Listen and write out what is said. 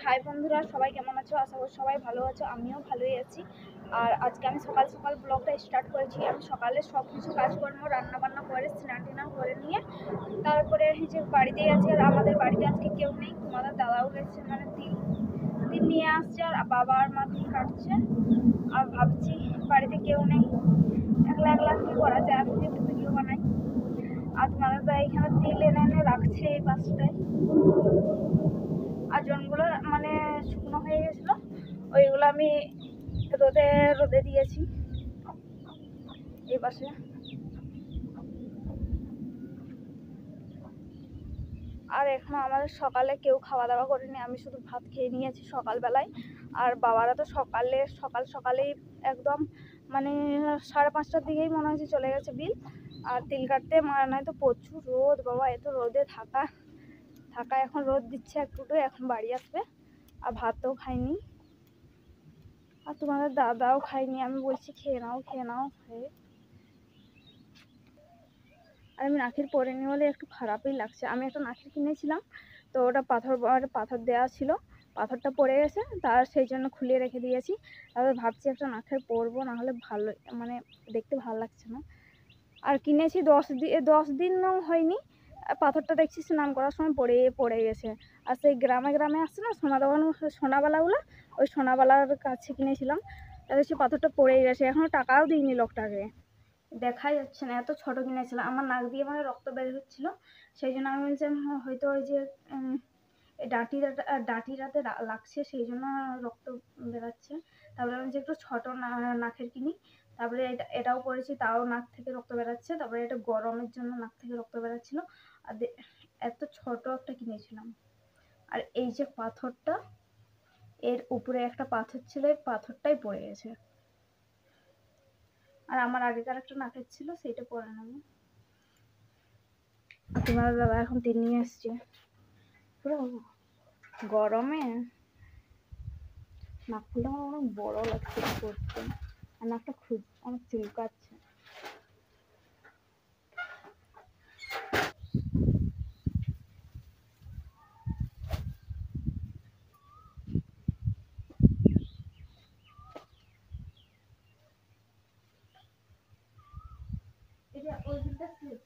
High বন্ধুরা, সবাই কেমন আছো? আশা করি সবাই ভালো আছো, আমিও ভালোই আছি। আর আজকে আমি সকাল সকাল ব্লগটা স্টার্ট করেছি। আমি সকালে সব কিছু কাজকর্ম রান্নাবান্না করে স্নান টান করে নিয়ে তারপরে এই যে বাড়িতেই আছি। আর আমাদের বাড়িতে আজকে কেউ নেই, তোমাদের দাদাও গেছে, মানে তিল তিল নিয়ে আসছে আর বাবা আর মা তিল কাটছে। আর ভাবছি বাড়িতে কেউ নেই, একলা একলা কি করা যায়, আমি একটু ভিডিও বানাই। আর তোমাদের দাদা এখানে তিল এনে এনে রাখছে এই পাশটায়। আর জনগুলো মানে শুকনো হয়ে গেছিলো, ওইগুলো আমি রোদে রোদে দিয়েছি এই পাশে। আর এখনো আমাদের সকালে কেউ খাওয়া দাওয়া করেনি, আমি শুধু ভাত খেয়ে নিয়েছি সকালবেলায়। আর বাবারা তো সকালেই একদম মানে 5:30টার দিকেই মনে হচ্ছে চলে গেছে বিল। আর তিল কাটতে নাই তো প্রচুর রোদ বাবা, এত রোদে থাকা এখন রোদ দিচ্ছে একটু, এখন বাড়ি আসবে। আর ভাতও খাইনি, আর তোমাদের দাদাও খাইনি। আমি বলছি খেয়ে নাও আর আমি নাখির পরিনি বলে একটু খারাপই লাগছে। আমি একটা নাখির কিনেছিলাম, তো ওটা পাথর দেওয়া ছিল, পাথরটা পড়ে গেছে, তার সেই জন্য খুলিয়ে রেখে দিয়েছি। তারপর ভাবছি একটা নাখের পরবো, না হলে ভালো মানে দেখতে ভালো লাগছে না। আর কিনেছি 10 দিনও হয়নি, পাথরটা দেখছি স্নান করার সময় পড়ে গেছে। আর সেই গ্রামে আসছে না সোনাবালাগুলো, ওই সোনাবালার কাছে কিনেছিলাম, তাহলে সে পাথরটা পড়েই গেছে, এখনো টাকাও দিইনি লোকটাকে। দেখাই যাচ্ছে না, এত ছোট কিনেছিলাম। আমার নাক দিয়ে মানে রক্ত বের হচ্ছিল, সেই জন্য আমি বলছিলাম হয়তো ওই যে ডাঁটিটাতে লাগছে, সেই জন্য রক্ত বেরাচ্ছে। তারপরে আমি যে একটু ছোট নাকের কিনি, তারপরে এটাও পরেছি, তাও নাক থেকে রক্ত বেরাচ্ছে। তারপরে এটা গরমের জন্য নাক থেকে রক্ত বেরাচ্ছিল। আর এত ছোট একটা কিনেছিলাম। আর এই যে পাথরটা, এর উপরে একটা পাথর ছিল, এই পাথরটাই পড়ে গেছে। আর আমার আগেকার একটা নাকের ছিল, সেইটা পরে নেবো। তোমার দাদা এখন তিল নিয়ে এসছে, পুরো গরমে নাক ফুলটা আমার অনেক বড় লাগছে করতে, আর নাকটা খুব অনেক চুলকাচ্ছে। এটা ওই দিকটা স্লিপ।